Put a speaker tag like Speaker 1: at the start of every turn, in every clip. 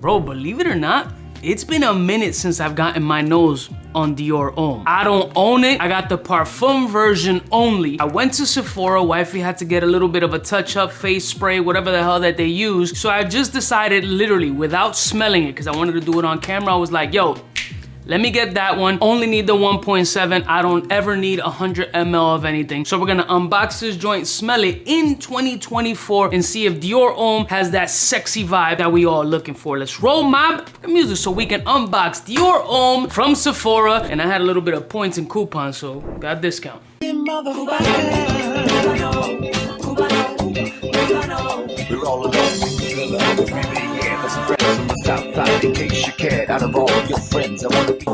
Speaker 1: Bro, believe it or not, it's been a minute since I've gotten my nose on Dior Homme. I don't own it. I got the parfum version only. I went to Sephora. Wifey had to get a little bit of a touch-up face spray, whatever the hell that they use. So I just decided, literally, without smelling it, because I wanted to do it on camera, I was like, yo, let me get that one. Only need the 1.7. I don't ever need 100 ml of anything. So we're gonna unbox this joint, smell it in 2024, and see if Dior Homme has that sexy vibe that we all looking for. Let's roll my music so we can unbox Dior Homme from Sephora. And I had a little bit of points and coupons, so got a discount.
Speaker 2: We're all alone. Outside, in case you cared, out of all your friends, I want to be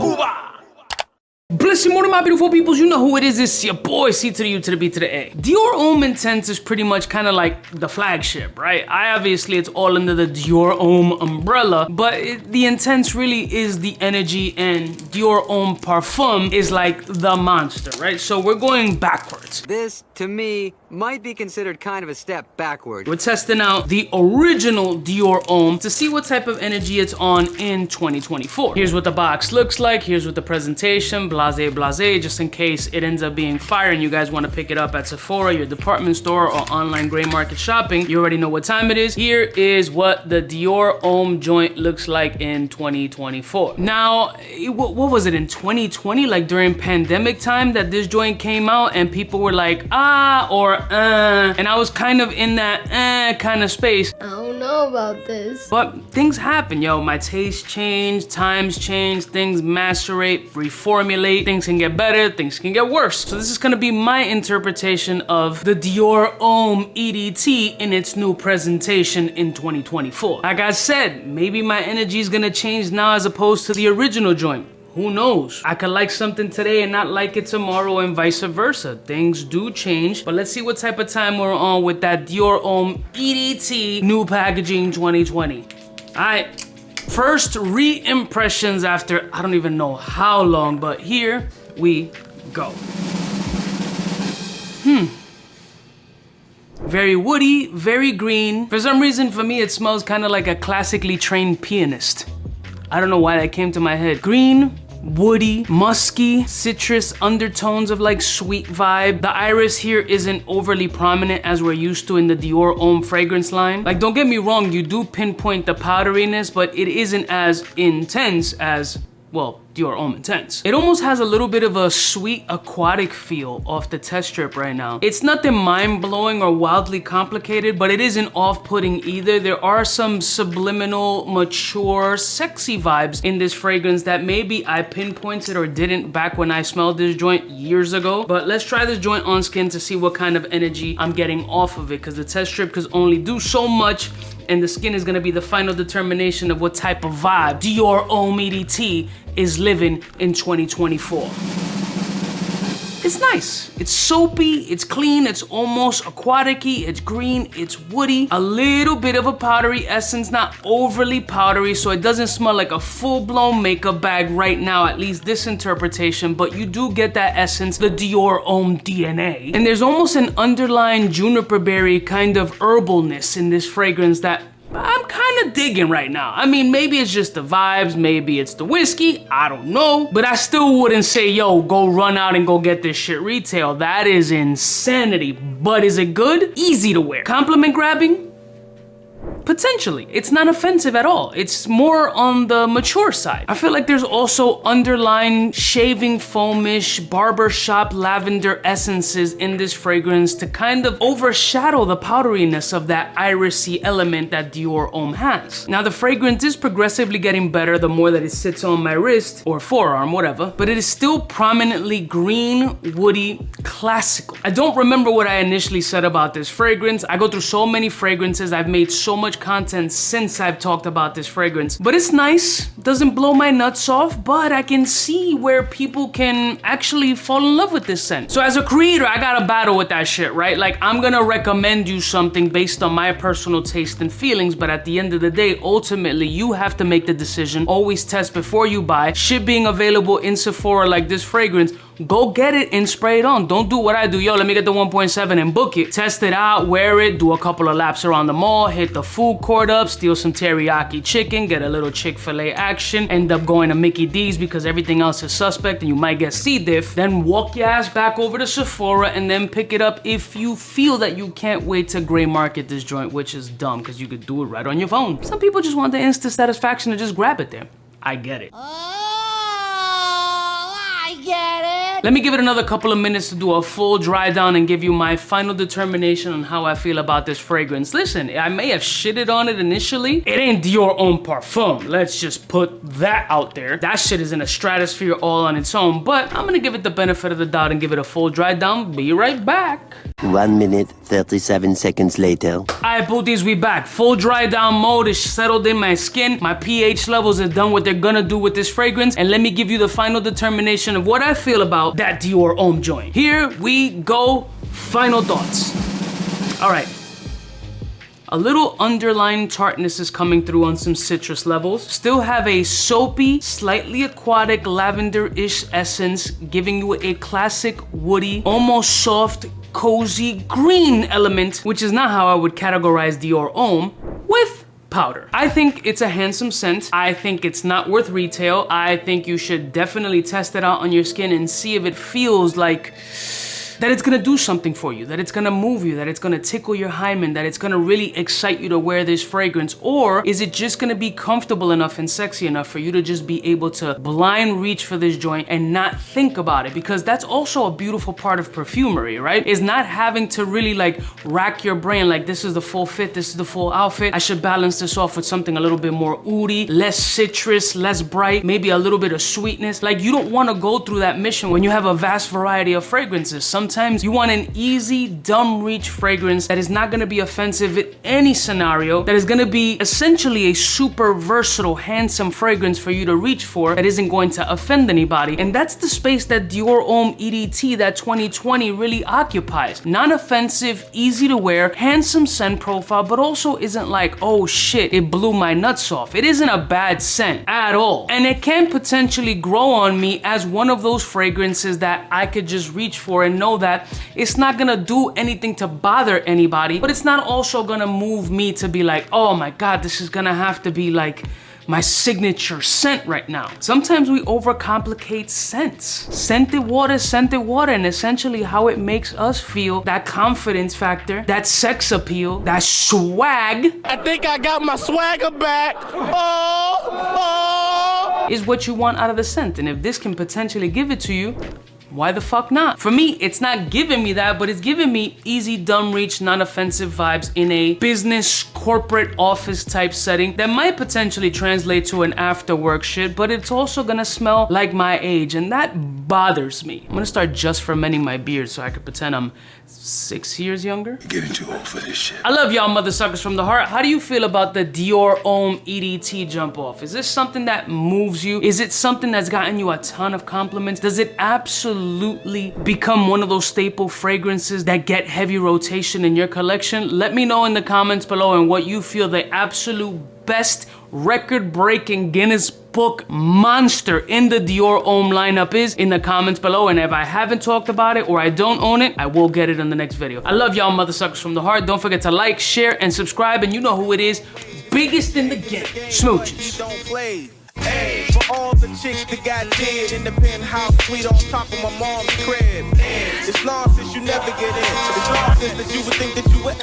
Speaker 1: Bless you, morning, my beautiful peoples. You know who it is. It's your boy, C to the U to the B to the A. Dior Homme Intense is pretty much kind of like the flagship, right? Obviously, it's all under the Dior Homme umbrella, but the Intense really is the energy, and Dior Homme Parfum is like the monster, right? So we're going backwards.
Speaker 3: This, to me, might be considered kind of a step backward.
Speaker 1: We're testing out the original Dior Homme to see what type of energy it's on in 2024. Here's what the box looks like. Here's what the presentation, blase, blase, just in case it ends up being fire and you guys want to pick it up at Sephora, your department store, or online gray market shopping. You already know what time it is. Here is what the Dior Homme joint looks like in 2024. Now, what was it in 2020? Like during pandemic time that this joint came out and people were like, ah, or and I was kind of in that kind of space.
Speaker 4: I don't know about this.
Speaker 1: But things happen, yo. My taste changed, times change, things macerate, reformulate, things can get better, things can get worse. So this is gonna be my interpretation of the Dior Homme EDT in its new presentation in 2024. Like I said, maybe my energy is gonna change now as opposed to the original joint. Who knows? I could like something today and not like it tomorrow, and vice versa. Things do change, but let's see what type of time we're on with that Dior Homme EDT new packaging 2020. All right, first re-impressions after I don't even know how long, but here we go. Very woody, very green. For some reason, for me, it smells kind of like a classically trained pianist. I don't know why that came to my head. Green, woody, musky, citrus undertones of like sweet vibe. The iris here isn't overly prominent as we're used to in the Dior Homme fragrance line. Like, don't get me wrong, you do pinpoint the powderiness, but it isn't as intense as, well, Dior Homme Intense. It almost has a little bit of a sweet aquatic feel off the test strip right now. It's nothing mind-blowing or wildly complicated, but it isn't off-putting either. There are some subliminal, mature, sexy vibes in this fragrance that maybe I pinpointed or didn't back when I smelled this joint years ago. But let's try this joint on skin to see what kind of energy I'm getting off of it, because the test strip can only do so much, and the skin is gonna be the final determination of what type of vibe Dior Homme EDT is living in 2024. It's nice. It's soapy, it's clean, it's almost aquatic-y, it's green, it's woody. A little bit of a powdery essence, not overly powdery, so it doesn't smell like a full-blown makeup bag right now, at least this interpretation, but you do get that essence, the Dior Homme DNA. And there's almost an underlying juniper berry kind of herbalness in this fragrance that I'm kind of digging right now. I mean, maybe it's just the vibes, maybe it's the whiskey, I don't know. But I still wouldn't say, yo, go run out and go get this shit retail. That is insanity. But is it good? Easy to wear. Compliment grabbing? Potentially. It's not offensive at all. It's more on the mature side. I feel like there's also underlying shaving foamish, barbershop lavender essences in this fragrance to kind of overshadow the powderiness of that irisy element that Dior Homme has. Now, the fragrance is progressively getting better the more that it sits on my wrist or forearm, whatever, but it is still prominently green, woody, classical. I don't remember what I initially said about this fragrance. I go through so many fragrances. I've made so much content since I've talked about this fragrance, but it's nice. Doesn't blow my nuts off, but I can see where people can actually fall in love with this scent. So as a creator, I gotta battle with that shit, right? Like, I'm gonna recommend you something based on my personal taste and feelings, but at the end of the day, ultimately, you have to make the decision. Always test before you buy. Shit being available in Sephora like this fragrance go get it and spray it on. Don't do what I do. Yo, let me get the 1.7 and book it. Test it out, wear it, do a couple of laps around the mall, hit the food court up, steal some teriyaki chicken, get a little Chick-fil-A action, end up going to Mickey D's because everything else is suspect and you might get C. diff. Then walk your ass back over to Sephora and then pick it up if you feel that you can't wait to gray market this joint, which is dumb because you could do it right on your phone. Some people just want the instant satisfaction to just grab it there. I get it. Let me give it another couple of minutes to do a full dry down and give you my final determination on how I feel about this fragrance. Listen, I may have shitted on it initially. It ain't Dior Homme Parfum. Let's just put that out there. That shit is in a stratosphere all on its own, but I'm gonna give it the benefit of the doubt and give it a full dry down. Be right back.
Speaker 5: 1 minute, 37 seconds later.
Speaker 1: Alright, booties, we back. Full dry down mode is settled in my skin. My pH levels have done what they're gonna do with this fragrance, and let me give you the final determination of what I feel about that Dior Homme joint. Here we go. Final thoughts. Alright. A little underlying tartness is coming through on some citrus levels. Still have a soapy, slightly aquatic lavender-ish essence, giving you a classic woody, almost soft, cozy green element, which is not how I would categorize Dior Homme, with powder. I think it's a handsome scent. I think it's not worth retail. I think you should definitely test it out on your skin and see if it feels like that it's gonna do something for you, that it's gonna move you, that it's gonna tickle your hymen, that it's gonna really excite you to wear this fragrance, or is it just gonna be comfortable enough and sexy enough for you to just be able to blind reach for this joint and not think about it? Because that's also a beautiful part of perfumery, right? Is not having to really like rack your brain like this is the full fit, this is the full outfit, I should balance this off with something a little bit more oody, less citrus, less bright, maybe a little bit of sweetness. Like you don't wanna go through that mission when you have a vast variety of fragrances. Sometimes you want an easy, dumb reach fragrance that is not gonna be offensive in any scenario, that is gonna be essentially a super versatile, handsome fragrance for you to reach for that isn't going to offend anybody. And that's the space that Dior Homme EDT, that 2020 really occupies. Non-offensive, easy to wear, handsome scent profile, but also isn't like, oh shit, it blew my nuts off. It isn't a bad scent at all. And it can potentially grow on me as one of those fragrances that I could just reach for and know that it's not gonna do anything to bother anybody, but it's not also gonna move me to be like, oh my God, this is gonna have to be like my signature scent right now. Sometimes we overcomplicate scents. Scented water, and essentially how it makes us feel, that confidence factor, that sex appeal, that swag.
Speaker 6: I think I got my swagger back. Oh.
Speaker 1: Is what you want out of the scent. And if this can potentially give it to you, why the fuck not? For me, it's not giving me that, but it's giving me easy, dumb reach, non-offensive vibes in a business, corporate, office type setting that might potentially translate to an after work shit, but it's also gonna smell like my age, and that bothers me. I'm gonna start just fermenting my beard so I can pretend I'm 6 years younger.
Speaker 2: You're getting too old for this shit.
Speaker 1: I love y'all mother suckers from the heart. How do you feel about the Dior Homme EDT jump off? Is this something that moves you? Is it something that's gotten you a ton of compliments? Does it absolutely become one of those staple fragrances that get heavy rotation in your collection? Let me know in the comments below and what you feel the absolute best record-breaking Guinness Book monster in the Dior Homme lineup is in the comments below, and if I haven't talked about it or I don't own it, I will get it in the next video. I love y'all mother suckers from the heart. Don't forget to like, share, and subscribe, and you know who it is. Biggest in the game. Smooches.
Speaker 6: Hey, for all the chicks that got dead in the penthouse suite on top of my mom's crib. It's nonsense you never get in. It's nonsense that you would think that you would.